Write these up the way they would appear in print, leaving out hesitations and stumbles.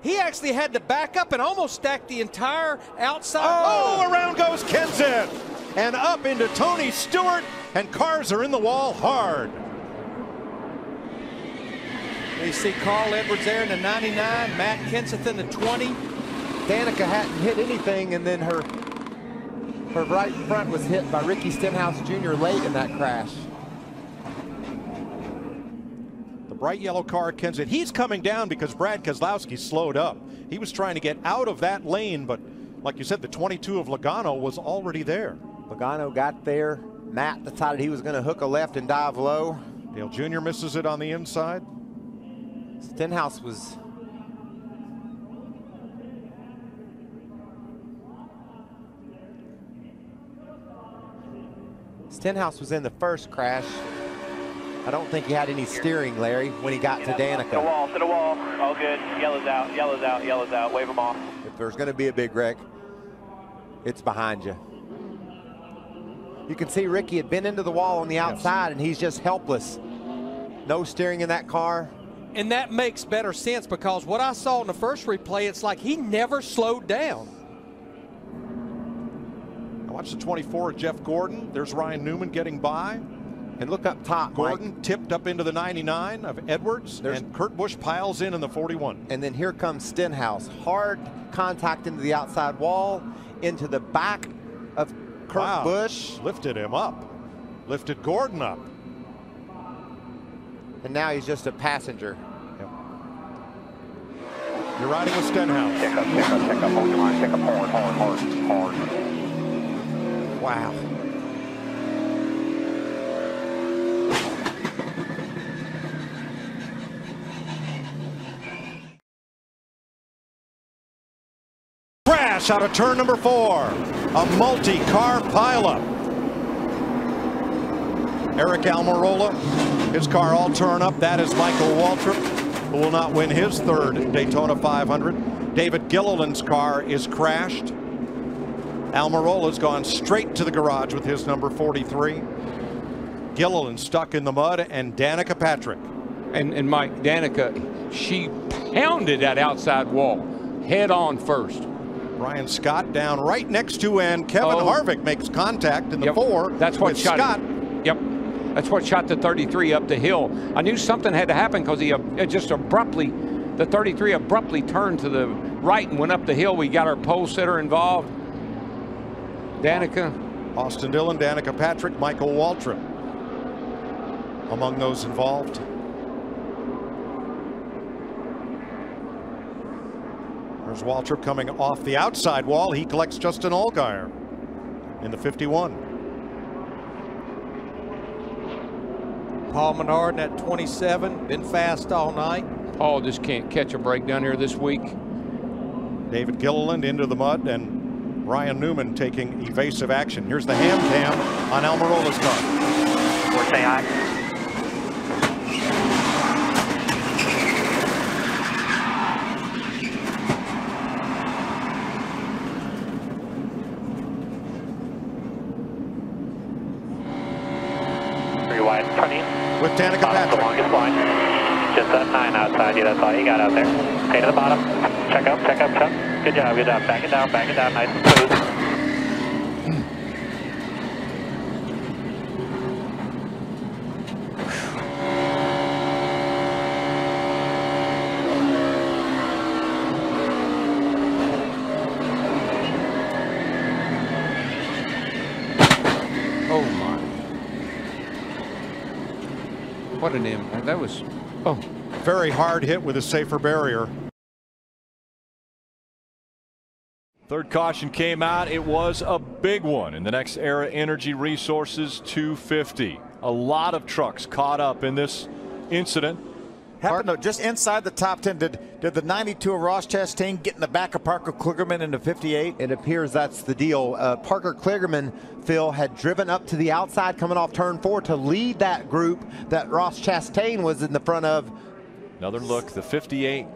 he actually had to back up and almost stack the entire outside. Oh, around goes Kenseth. And up into Tony Stewart, and cars are in the wall hard. You see Carl Edwards there in the 99, Matt Kenseth in the 20. Danica hadn't hit anything, and then her right front was hit by Ricky Stenhouse Jr. late in that crash. The bright yellow car, Kenseth, he's coming down because Brad Keselowski slowed up. He was trying to get out of that lane, but like you said, the 22 of Logano was already there. Logano got there. Matt decided he was going to hook a left and dive low. Dale Jr. misses it on the inside. Stenhouse was in the first crash. I don't think he had any steering, Larry, when he got to Danica. To the wall. All good. Yellow's out, yellow's out, yellow's out. Wave them off. If there's going to be a big wreck, it's behind you. You can see Ricky had been into the wall on the outside, and he's just helpless. No steering in that car. And that makes better sense because what I saw in the first replay, it's like he never slowed down. I watched the 24 of Jeff Gordon. There's Ryan Newman getting by. And look up top, Gordon Mike. tipped up into the 99 of Edwards, and Kurt Busch piles in the 41. And then here comes Stenhouse. Hard contact into the outside wall, into the back of Kurt Busch. Lifted him up. Lifted Gordon up. And now he's just a passenger. Yep. You're riding with Stenhouse. Check up, hold your line, check up hard. Wow. Crash out of turn number 4. A multi-car pileup. Eric Almirola, his car all torn up. That is Michael Waltrip, who will not win his third Daytona 500. David Gilliland's car is crashed. Almirola's gone straight to the garage with his number 43. Gilliland stuck in the mud, and Danica Patrick. And Mike, Danica, she pounded that outside wall head on first. Ryan Scott down right next to, and Kevin Harvick makes contact in the 4. That's what shot Scott. Yep. That's what shot the 33 up the hill. I knew something had to happen because he just abruptly, the 33 abruptly turned to the right and went up the hill. We got our pole sitter involved. Danica. Austin Dillon, Danica Patrick, Michael Waltrip among those involved. There's Waltrip coming off the outside wall. He collects Justin Allgaier in the 51. Paul Menard in that 27, been fast all night. Paul just can't catch a break down here this week. David Gilliland into the mud, and Ryan Newman taking evasive action. Here's the ham cam on Almirola's car. Or say aye. With Danica Patrick. The longest line. Just that 9 outside you. That's all you got out there. Stay to the bottom. Check up. Good job. Back it down. Nice and smooth. Oh my. What an impact. That was, very hard hit with a safer barrier. Third caution came out. It was a big one in the Next Era Energy Resources 250. A lot of trucks caught up in this incident. Happened to just inside the top 10. Did the 92 of Ross Chastain get in the back of Parker Kligerman in the 58? It appears that's the deal. Parker Kligerman, Phil, had driven up to the outside coming off turn 4 to lead that group that Ross Chastain was in the front of. Another look, the 58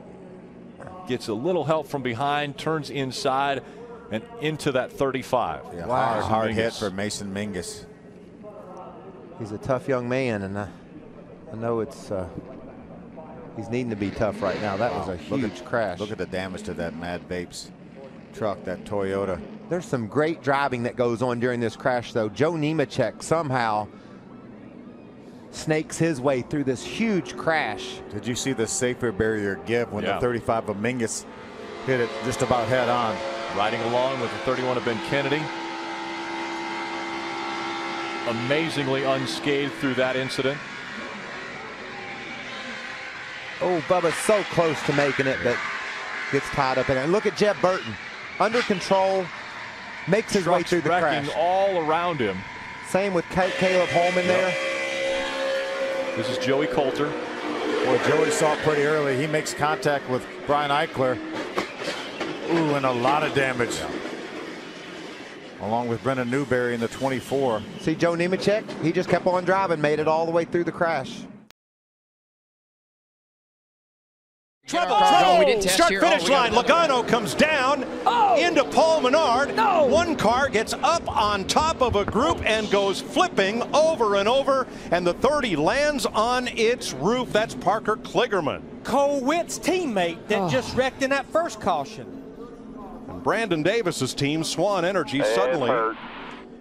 gets a little help from behind, turns inside and into that 35. Yeah, wow. Hard hit for Mason Mingus. He's a tough young man, and I know it's He's needing to be tough right now. That was a huge crash. Look at the damage to that Mad Vapes truck, that Toyota. There's some great driving that goes on during this crash, though. Joe Nemechek somehow snakes his way through this huge crash. Did you see the safer barrier give when the 35 of Mingus hit it just about head on? Riding along with the 31 of Ben Kennedy. Amazingly unscathed through that incident. Oh, Bubba's so close to making it, but gets tied up in it. And look at Jeb Burton, under control, makes his way through the crash. All around him. Same with Caleb Holman there. This is Joey Coulter. Well, Joey saw it pretty early. He makes contact with Brian Eichler. Ooh, and a lot of damage. Along with Brendan Newberry in the 24. See Joe Nemechek? He just kept on driving, made it all the way through the crash. Start-finish line. Logano comes down into Paul Menard. One car gets up on top of a group and goes flipping over and over, and the 30 lands on its roof. That's Parker Kligerman. Cole Witt's teammate that just wrecked in that first caution. And Brandon Davis's team, Swan Energy, suddenly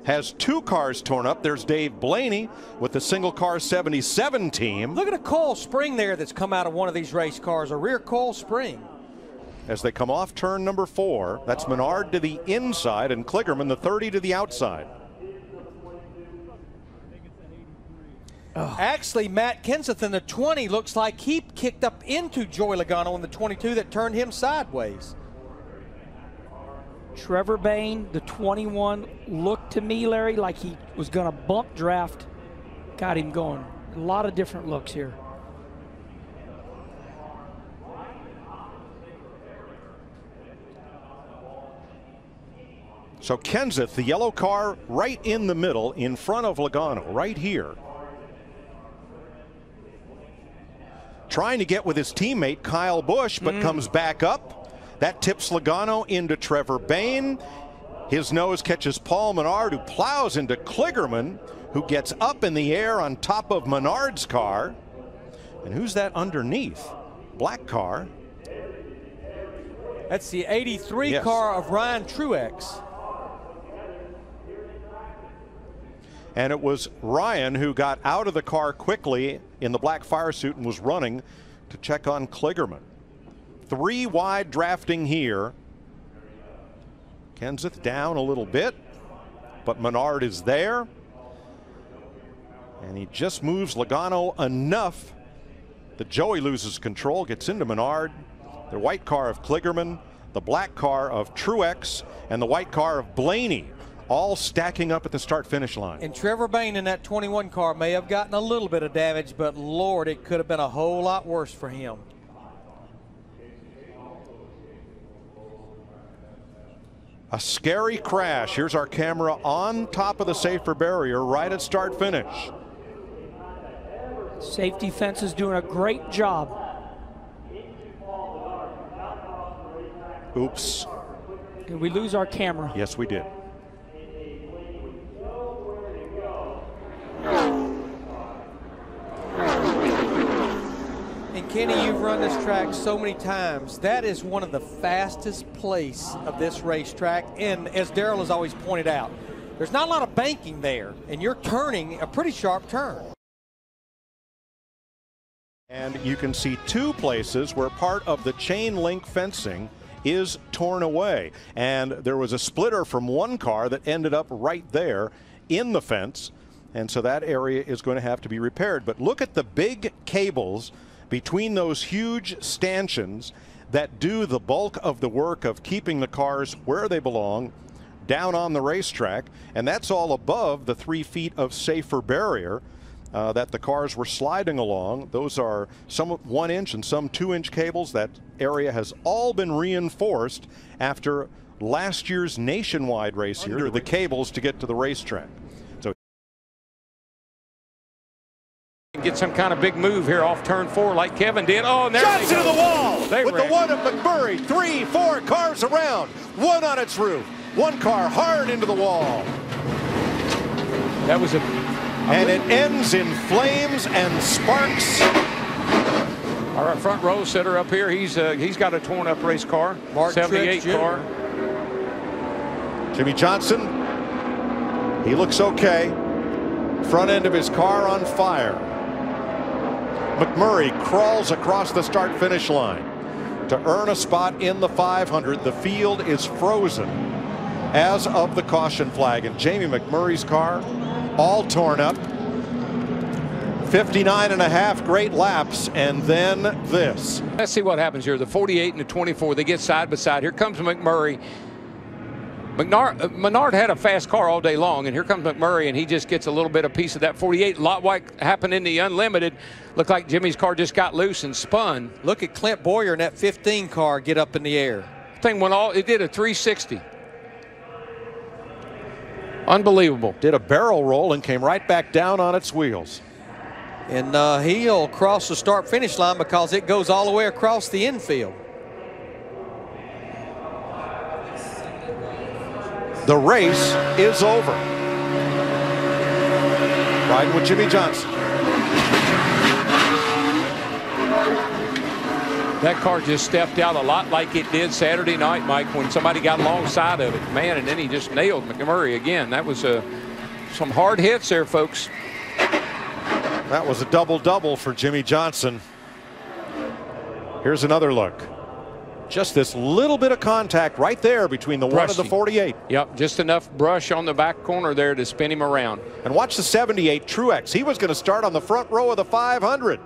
has 2 cars torn up. There's Dave Blaney with the single car 77 team. Look at a coil spring there that's come out of one of these race cars, a rear coil spring. As they come off turn number 4, that's Menard to the inside and Kligerman, the 30, to the outside. Actually, Matt Kenseth in the 20 looks like he kicked up into Joey Logano in the 22 that turned him sideways. Trevor Bayne, the 21, looked to me, Larry, like he was going to bump draft. Got him going. A lot of different looks here. So Kenseth, the yellow car right in the middle in front of Logano, right here. Trying to get with his teammate Kyle Busch, but comes back up. That tips Logano into Trevor Bayne. His nose catches Paul Menard, who plows into Kligerman, who gets up in the air on top of Menard's car. And who's that underneath? Black car. That's the 83 car of Ryan Truex. And it was Ryan who got out of the car quickly in the black fire suit and was running to check on Kligerman. 3 wide drafting here. Kenseth down a little bit, but Menard is there. And he just moves Logano enough that Joey loses control, gets into Menard. The white car of Kligerman, the black car of Truex, and the white car of Blaney, all stacking up at the start-finish line. And Trevor Bayne in that 21 car may have gotten a little bit of damage, but Lord, it could have been a whole lot worse for him. A scary crash. Here's our camera on top of the safer barrier right at start finish. Safety fence is doing a great job. Oops. Did we lose our camera? Yes, we did. And Kenny, you've run this track so many times. That is one of the fastest places of this racetrack. And as Darrell has always pointed out, there's not a lot of banking there, and you're turning a pretty sharp turn. And you can see 2 places where part of the chain link fencing is torn away. And there was a splitter from one car that ended up right there in the fence. And so that area is going to have to be repaired. But look at the big cables between those huge stanchions that do the bulk of the work of keeping the cars where they belong down on the racetrack. And that's all above the 3 feet of safer barrier that the cars were sliding along. Those are some 1-inch and some 2-inch cables. That area has all been reinforced after last year's nationwide race here, the cables to get to the racetrack. Get some kind of big move here off turn 4 like Kevin did. Oh, and there shots into the wall with ran. the one of McMurray. 3, 4 cars around, one on its roof, one car hard into the wall. That was and it ends in flames and sparks. Our front row sitter up here, he's got a torn up race car, Mark 78 Truex car. Jimmy Johnson, he looks okay. Front end of his car on fire. McMurray crawls across the start finish line to earn a spot in the 500. The field is frozen as of the caution flag, and Jamie McMurray's car all torn up. 59.5 great laps, and then this. Let's see what happens here. The 48 and the 24, they get side by side. Here comes McMurray. Menard had a fast car all day long, and here comes McMurray, and he just gets a little bit of piece of that 48. A lot like happened in the Unlimited. Looked like Jimmy's car just got loose and spun. Look at Clint Boyer in that 15 car get up in the air. Thing went all, it did a 360. Unbelievable. Did a barrel roll and came right back down on its wheels. And he'll cross the start finish line because it goes all the way across the infield. The race is over. Riding with Jimmy Johnson. That car just stepped out a lot like it did Saturday night, Mike, when somebody got alongside of it. Man, and then he just nailed McMurray again. That was some hard hits there, folks. That was a double-double for Jimmy Johnson. Here's another look. Just this little bit of contact right there between the 1 and the 48. Yep, just enough brush on the back corner there to spin him around. And watch the 78 Truex. He was going to start on the front row of the 500.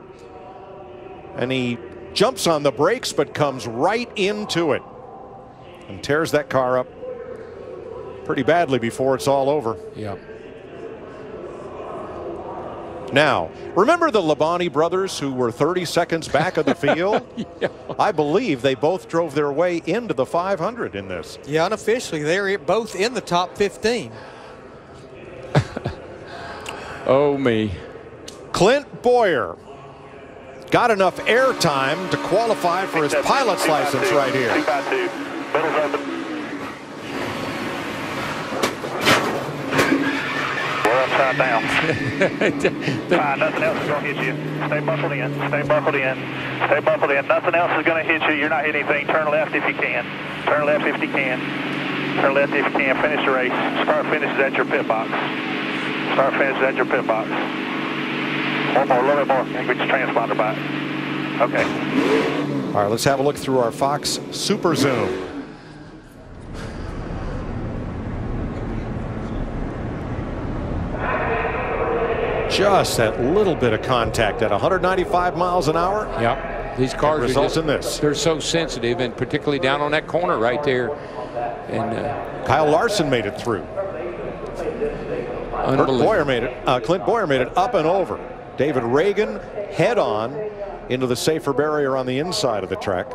And he jumps on the brakes but comes right into it and tears that car up pretty badly before it's all over. Yep. Now, remember the Labonte brothers who were 30 seconds back of the field? Yeah. I believe they both drove their way into the 500 in this. Yeah, unofficially, they're both in the top 15. Oh, me. Clint Boyer got enough air time to qualify for his pilot's license right here. 2x2, middle's open. We're upside down. Fine, nothing else is going to hit you. Stay buckled in. Stay buckled in. Stay buckled in. Nothing else is going to hit you. You're not hitting anything. Turn left if you can. Turn left if you can. Turn left if you can. Finish the race. Start finishes at your pit box. Start finishes at your pit box. One more, a little bit more. Get your transponder back. Okay. All right, let's have a look through our Fox Super Zoom. Just that little bit of contact at 195 miles an hour. Yep. These cars results in this. They're so sensitive, and particularly down on that corner right there. And Kyle Larson made it through. Clint Boyer made it up and over. David Reagan head on into the safer barrier on the inside of the track.